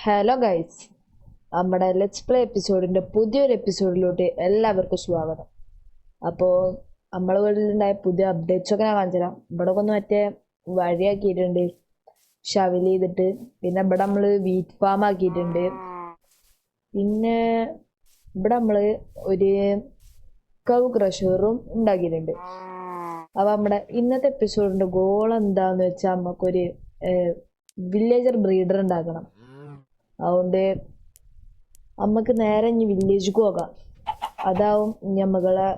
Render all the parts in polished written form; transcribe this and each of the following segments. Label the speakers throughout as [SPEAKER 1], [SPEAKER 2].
[SPEAKER 1] Hello guys, നമ്മുടെ let's play എപ്പിസോഡിൻ്റെ പുതിയൊരു എപ്പിസോഡിലോട്ട് എല്ലാവർക്കും സ്വാഗതം. അപ്പോൾ നമ്മളെ വീട്ടിലുണ്ടായ പുതിയ അപ്ഡേറ്റ്സൊക്കെ ഞാൻ കാണിച്ചു തരാം. ഇവിടെ ഒന്ന് മറ്റേ വഴിയാക്കിയിട്ടുണ്ട് ഷവൽ ചെയ്തിട്ട്. പിന്നെ ഇവിടെ നമ്മൾ വീറ്റ് ഫാം ആക്കിയിട്ടുണ്ട്. പിന്നെ ഇവിടെ നമ്മൾ ഒരു കവ് ക്രഷറും ഉണ്ടാക്കിയിട്ടുണ്ട്. അപ്പോൾ നമ്മുടെ ഇന്നത്തെ എപ്പിസോഡിൻ്റെ ഗോൾ എന്താണെന്ന് വെച്ചാൽ നമുക്കൊരു വില്ലേജർ ബ്രീഡർ ഉണ്ടാക്കണം. അതുകൊണ്ട് നമുക്ക് നേരെ ഇനി വില്ലേജിക്ക് പോകാം. അതാവും നമ്മളെ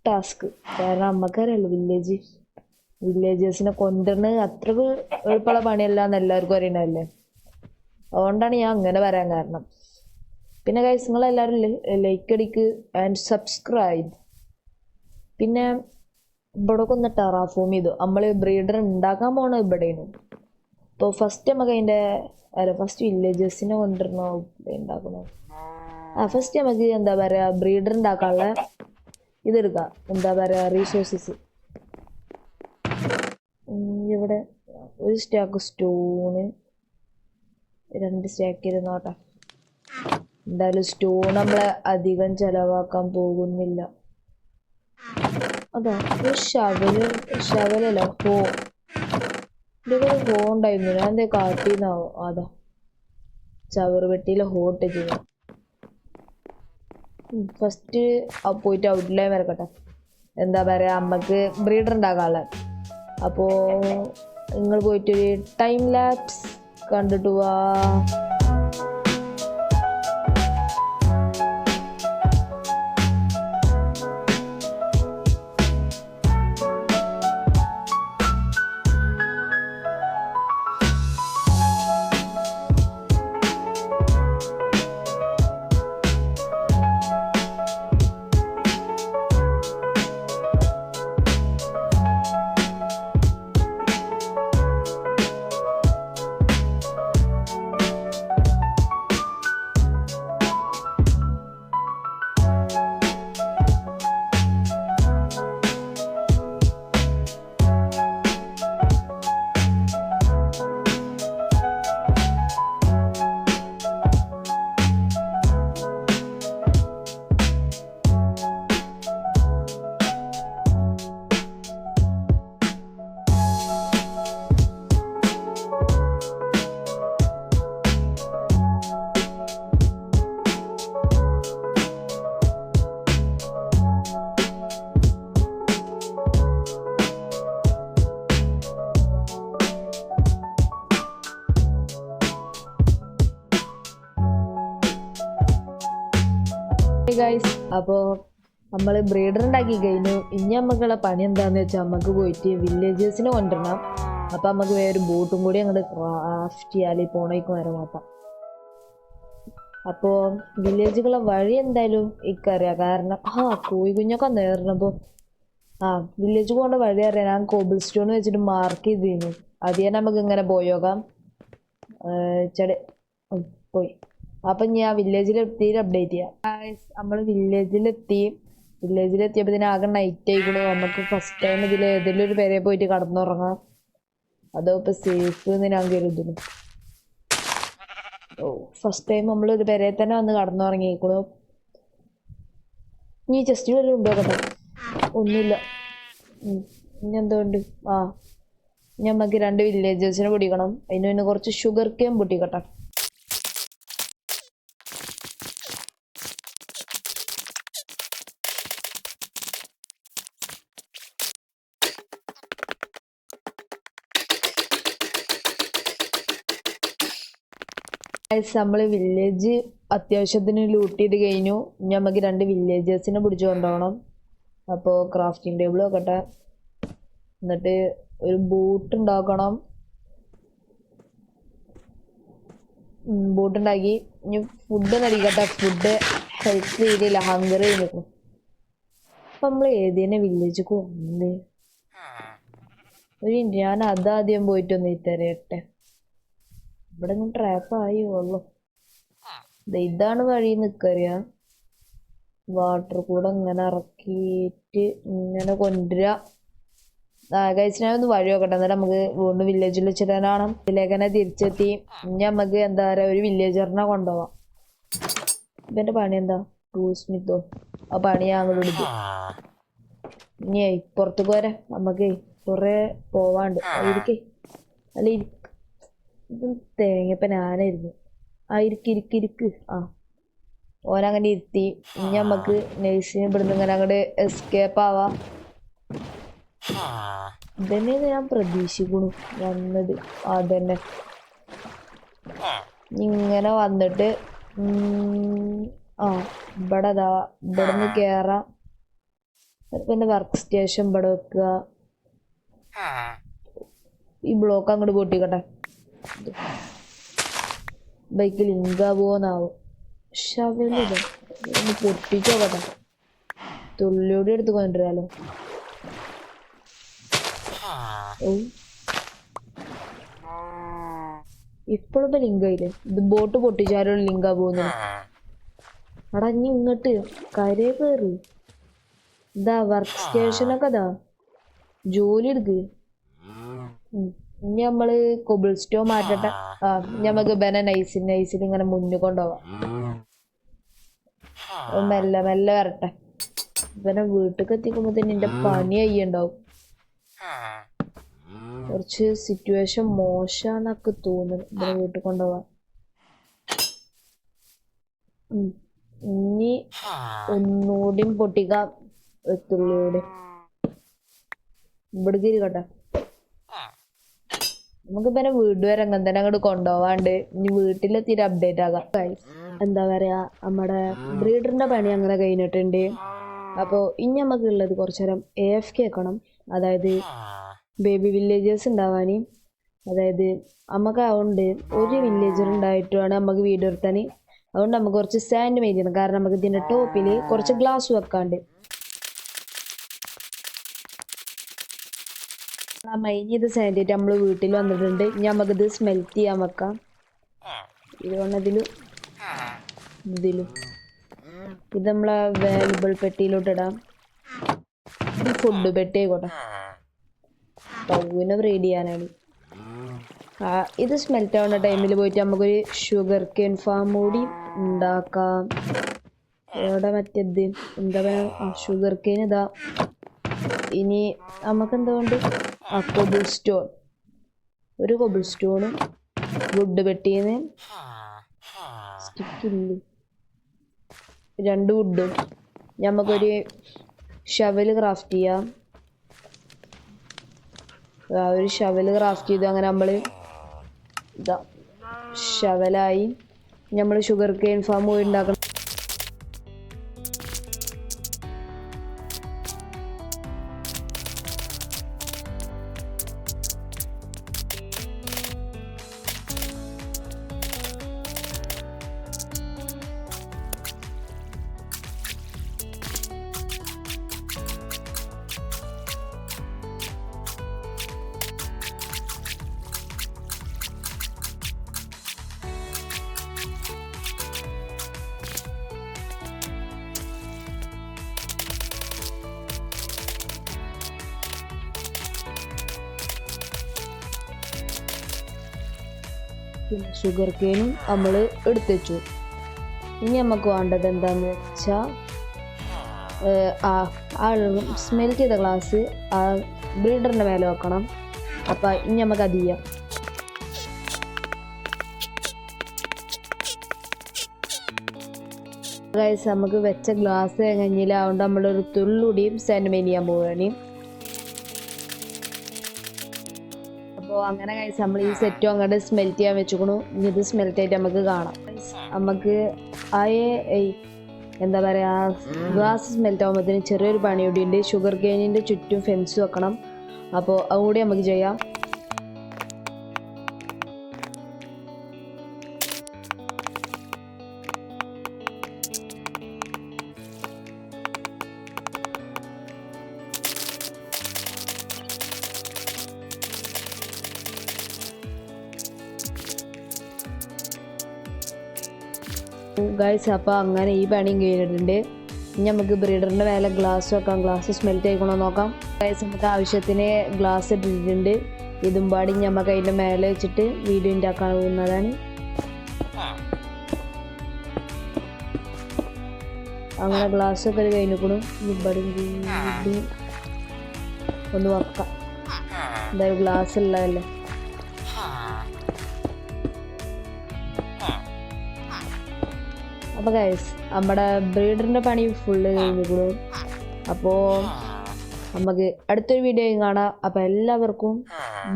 [SPEAKER 1] ടാസ്ക്. കാരണം നമുക്കറിയാലോ വില്ലേജേഴ്സിനെ കൊണ്ടുവരുന്നത് അത്രക്ക് എളുപ്പമുള്ള പണിയല്ല എന്ന് എല്ലാവർക്കും അറിയണല്ലേ. അതുകൊണ്ടാണ് ഞാൻ അങ്ങനെ പറയാൻ കാരണം. പിന്നെ ഗൈസ്, നിങ്ങളെല്ലാവരും ലൈക്ക് അടിക്ക് ആൻഡ് സബ്സ്ക്രൈബ്. പിന്നെ ഇവിടെ ഒന്ന് ടെറാഫോം ചെയ്തു. നമ്മൾ ബ്രീഡർ ഉണ്ടാക്കാൻ പോകണം ഇവിടെയാണ്. അപ്പോൾ ഫസ്റ്റ് നമുക്ക് ഫസ്റ്റ് വില്ലേജേഴ്സിനെ കൊണ്ടുവരണോ ഉണ്ടാക്കണോ? ഫസ്റ്റ് നമുക്ക് എന്താ പറയുക, ബ്രീഡർ ഉണ്ടാക്കാനുള്ള ഇതെടുക്കാം. എന്താ പറയുക, റീസോഴ്സസ്. ഇവിടെ ഒരു സ്റ്റാക്ക് സ്റ്റോണ്, 2 സ്റ്റാക്ക് ഇരുന്നോട്ടെ. എന്തായാലും സ്റ്റോൺ നമ്മളെ അധികം ചെലവാക്കാൻ പോകുന്നില്ല. അതാ ഒരു ഷവലല്ല, ഇതൊക്കെ ഹോ ഉണ്ടായിരുന്നു. ഞാൻ എന്താ കാട്ടിന്നാവോ? അതാ ചവറുപെട്ടിയിലെ ഹോട്ട് ചെയ്യാം. ഫസ്റ്റ് പോയിട്ട് ഔട്ട്ലൈൻ വരക്കട്ടെ. എന്താ പറയുക, നമുക്ക് ബ്രീഡർ ഉണ്ടാക്കാനുള്ള. അപ്പോൾ നിങ്ങൾ പോയിട്ടൊരു ടൈം ലാപ്സ് കണ്ടിട്ട് പോവാ. ഗൈസ്, അപ്പോൾ നമ്മൾ ബ്രീഡർ ഉണ്ടാക്കി കഴിഞ്ഞു. ഇനി നമുക്കുള്ള പണി എന്താണെന്ന് വെച്ചാൽ നമുക്ക് പോയിട്ട് വില്ലേജേഴ്സിനെ കൊണ്ടുവരണം. അപ്പം നമുക്ക് വേറെ ബോട്ടും കൂടി അങ്ങോട്ട് ക്രാഫ്റ്റ് ചെയ്യാൻ പോണേക്ക് വരെ നോക്കാം. അപ്പോൾ വില്ലേജുകളെ വഴി എന്തായാലും എനിക്കറിയാം. കാരണം കോഴി കുഞ്ഞൊക്കെ നേരിടുമ്പോൾ വില്ലേജ് പോകേണ്ട വഴി അറിയാം. ഞാൻ കോബിൾ സ്റ്റോൺ വെച്ചിട്ട് മാർക്ക് ചെയ്തിരുന്നു. അത് ഞാൻ നമുക്ക് ഇങ്ങനെ പോയോക്കാം. പോയി. അപ്പം ഞാൻ വില്ലേജിലെത്തി അപ്ഡേറ്റ് ചെയ്യാം. നമ്മൾ വില്ലേജിലെത്തിയപ്പോൾ ഇതിനാകെ നൈറ്റ് ആയിക്കണു. നമുക്ക് ഫസ്റ്റ് ടൈം ഇതിൽ ഏതെങ്കിലും ഒരു പേരെ പോയിട്ട് കടന്നുറങ്ങാം. അതോ ഇപ്പം സേഫ് എന്ന് ഞാൻ കരുതുന്നു. ഫസ്റ്റ് ടൈം നമ്മളൊരു പേരെ തന്നെ വന്ന് കടന്നുറങ്ങിയിരിക്കണു. നീ ജസ്റ്റ് ഒരു ഉണ്ടോ കേട്ടോ? ഒന്നുമില്ല. ഇനി എന്തുകൊണ്ട് നമുക്ക് 2 വില്ലേജേഴ്സിനെ പൊടിക്കണം. അതിന് പിന്നെ കുറച്ച് ഷുഗർ കെയിൻ പൊട്ടിക്കട്ടെ. നമ്മൾ വില്ലേജ് അത്യാവശ്യത്തിന് ലൂട്ട് ചെയ്ത് കഴിഞ്ഞു. ഇനി നമുക്ക് 2 വില്ലേജേഴ്സിനെ പിടിച്ചു കൊണ്ടുപോകണം. അപ്പോൾ ക്രാഫ്റ്റിംഗ് ടേബിൾ വെക്കട്ടെ. എന്നിട്ട് ഒരു ബോട്ട് ഉണ്ടാക്കണം. ബോട്ട് ഉണ്ടാക്കി ഇനി ഫുഡ് നടിക്കട്ടെ. ഫുഡ് ഹെൽത്ത് ചെയ്തില്ല, ഹങ്കർ ചെയ്തിരിക്കും. അപ്പം നമ്മൾ ഏതേനെ വില്ലേജ് വന്നേ? ഞാൻ അതാദ്യം പോയിട്ടൊന്ന് തരട്ടെ. ഇവിടെ ഞാൻ ട്രാപ്പായി ഉള്ളു. ഇതാണ് വഴി നിക്കറിയ. വാട്ടർ കൂടെ ഇങ്ങനെ ഇറക്കിയിട്ട് ഇങ്ങനെ കൊണ്ടുവരിക. ഗൈസ് ഞാനൊന്ന് വഴി നോക്കട്ടെ, എന്നിട്ട് നമുക്ക് വീണ്ടും വില്ലേജിൽ വെച്ചിട്ടാണ് ഇതിലേക്ക് തന്നെ തിരിച്ചെത്തി. ഇനി നമുക്ക് എന്താ പറയുക ഒരു വില്ലേജറിനെ കൊണ്ടുപോവാം. ഇവന്റെ പണി എന്താ? ടൂൾ സ്മിത്തോ? ആ പണി ഞാൻ അങ്ങോട്ട് എടുക്കും. ഇനി പുറത്തേക്ക് വരാം, നമുക്ക് കുറെ പോവാണ്ട്. ഇരിക്കേ അല്ല ഇത് തേങ്ങപ്പ ഞാനായിരുന്നു. ആ ഇരിക്ക്. ആ ഓനങ്ങനെ ഇരുത്തി. ഇനി നമുക്ക് നൈസിന് ഇവിടുന്ന് ഇങ്ങനെ അങ്ങോട്ട് എസ്കേപ്പ് ആവാം. ഇതന്നെയാണ് ഞാൻ പ്രതീക്ഷിക്കണു വന്നത്. അതന്നെ ഇങ്ങനെ വന്നിട്ട് ആ ഇവിടുന്ന് കേറാം. പിന്നെ വർക്ക് സ്റ്റേഷൻ ഇവിടെ വെക്കുക. ഈ ബ്ലോക്ക് അങ്ങോട്ട് പൊട്ടിക്കട്ടെ. ബൈക്ക് ലിങ്കാവോന്നാവും. ശവലിത ഒന്ന് പൊട്ടിച്ചോക്കട്ടെ. തുള്ളിയോടെ എടുത്ത് കൊണ്ടുവരാലോ. ഇപ്പോഴത്തെ ലിങ്കായില്ലേ? ഇത് ബോട്ട് പൊട്ടിച്ചാലുള്ള ലിങ്കാ പോകുന്നത്. അടാ ഇനി ഇങ്ങോട്ട് കരയെ കയറി. ഇതാ വർക്ക് സ്റ്റേഷനൊക്കെ ഇതാ. ജോലി എടുക്ക്. ഇനി നമ്മള് കൊബിൾ സ്റ്റോ മാറ്റട്ടെ. ഞമ്മക്ക് ബന നൈസിൽ ഇങ്ങനെ മുന്നിൽ കൊണ്ടുപോവാം. മെല്ലെ മെല്ലെ വരട്ടെ. ഇവനെ വീട്ടിൽ എത്തിക്കുമ്പോ തന്നെ എന്റെ പണി അയ്യുണ്ടാവും. കുറച്ച് സിറ്റുവേഷൻ മോശാന്നൊക്കെ തോന്നുന്നു ഇവനെ വീട്ടിൽ കൊണ്ടുപോവാൻ. ഇനി ഒന്നുകൂടിയും പൊട്ടിക്കാം. തുള്ളിയോടെ ഇവിടേക്ക് ഇരിക്കട്ടെ. നമുക്ക് പിന്നെ വീട് വരെ അങ്ങനെ തന്നെ അങ്ങോട്ട് കൊണ്ടുപോവാണ്ട് ഇനി വീട്ടിലെത്തിയിട്ട് അപ്ഡേറ്റ് ആകാം. എന്താ പറയാ, നമ്മുടെ ബ്രീഡറിന്റെ പണി അങ്ങനെ കഴിഞ്ഞിട്ടുണ്ട്. അപ്പോൾ ഇനി നമുക്ക് ഉള്ളത് കുറച്ചു നേരം AFK ആക്കണം. അതായത് ബേബി വില്ലേജേഴ്സ് ഉണ്ടാവാൻ. അതായത് നമുക്ക് അതുകൊണ്ട് ഒരു വില്ലേജർ ഉണ്ടായിട്ട് വേണം നമുക്ക് വീട് നിർത്താൻ. അതുകൊണ്ട് നമുക്ക് കുറച്ച് സാൻഡ് മെയ്ഡ് ചെയ്യണം. കാരണം നമുക്ക് ഇതിന്റെ ടോപ്പിൽ കുറച്ച് ഗ്ലാസ് വെക്കാണ്ട്. ആ മൈൻ ചെയ്ത് സാൻഡ് ആയിട്ട് നമ്മൾ വീട്ടിൽ വന്നിട്ടുണ്ട്. ഇനി നമുക്കിത് സ്മെൽറ്റ് ചെയ്യാൻ വെക്കാം. ഇതുകൊണ്ട് ഇതിലും ഇത് നമ്മളെ വാല്യുബിൾ പെട്ടിയിലോട്ട് ഇടാം. ഇത് ഫുഡ് പെട്ടി ആയിക്കോട്ടെ. പൗവിനെ ബ്രീഡ് ചെയ്യാനാണ്. ഇത് സ്മെൽറ്റ് ആവുന്ന ടൈമിൽ പോയിട്ട് നമുക്കൊരു ഷുഗർ കെയിൻ ഫാം കൂടി ഉണ്ടാക്കാം. എവിടെ മറ്റേത് എന്താ പറയുക, ഷുഗർ കെയിൻ ഇതാ. ഇനി നമുക്ക് എന്തുകൊണ്ട് കൊബിൾ സ്റ്റോൺ, ഒരു കൊബിൾ സ്റ്റോണും വുഡ് പെട്ടിന്ന് സ്റ്റിക്കില്ലേ 2 വുഡും. നമുക്കൊരു ഷവല് ക്രാഫ്റ്റ് ചെയ്യാം. ഒരു ഷവല് ക്രാഫ്റ്റ് ചെയ്തു. അങ്ങനെ നമ്മൾ ഇതാ ഷവലായി. നമ്മൾ ഷുഗർ കെയിൻ ഫാം പോയി ഉണ്ടാക്കണം. പിന്നെ ഷുഗർ കെയിനും നമ്മൾ എടുത്തു വെച്ചു. ഇനി നമുക്ക് വേണ്ടത് എന്താണെന്ന് വെച്ചാൽ സ്മെൽറ്റ് ചെയ്ത ഗ്ലാസ് ആ ബ്രീഡറിൻ്റെ മേലെ വെക്കണം. അപ്പം ഇനി നമുക്ക് അത് ചെയ്യാം. ഗൈസ് നമുക്ക് വെച്ച ഗ്ലാസ് കഴിഞ്ഞില്ല. അതുകൊണ്ട് നമ്മളൊരു തുള്ളുടിയും സാൻഡ്മൈൻ ചെയ്യാൻ പോവുകയാണ്. അപ്പോൾ അങ്ങനെ ഗൈസ് നമ്മൾ ഈ സെറ്റും അങ്ങോട്ട് സ്മെൽറ്റ് ചെയ്യാൻ വെച്ചുക്കണു. ഇനി ഇത് സ്മെൽറ്റ് ആയിട്ട് നമുക്ക് കാണാം. നമുക്ക് എന്താ പറയുക, ഗ്ലാസ് സ്മെൽറ്റ് ആകുമ്പോഴത്തേന് ചെറിയൊരു പണി കൂടി ഉണ്ട്. ഷുഗർ കെയിനിൻ്റെ ചുറ്റും ഫെൻസ് വെക്കണം. അപ്പോൾ അതുകൂടി നമുക്ക് ചെയ്യാം. ഗൈസ് അപ്പോൾ അങ്ങനെ ഈ പണിയും കഴിഞ്ഞിട്ടുണ്ട്. ഇനി നമുക്ക് ബ്രീഡറിൻ്റെ മേലെ ഗ്ലാസ് വെക്കാം. ഗ്ലാസ് സ്മെൽറ്റ് ആയിക്കണോ നോക്കാം. ഗൈസ് നമുക്ക് ആവശ്യത്തിന് ഗ്ലാസ് ഇട്ടിട്ടുണ്ട്. ഇതും പാടി നമുക്ക് അതിൻ്റെ മേലെ വെച്ചിട്ട് വീഡിയോ ഉണ്ടാക്കാവുന്നതാണ്. അങ്ങനെ ഗ്ലാസ് ഒക്കെ കഴിഞ്ഞിക്കണം. ഇവിടെ ഒന്ന് വെക്കാം. എന്തായാലും ഗ്ലാസ് ഉള്ളതല്ലേ. അപ്പോൾ ഗൈസ് നമ്മുടെ ബ്രീഡറിൻ്റെ പണി ഫുള്ള് കഴിഞ്ഞിരിക്കുന്നു. അപ്പോൾ നമുക്ക് അടുത്തൊരു വീഡിയോയും കാണാം. അപ്പോൾ എല്ലാവർക്കും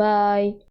[SPEAKER 1] ബൈ.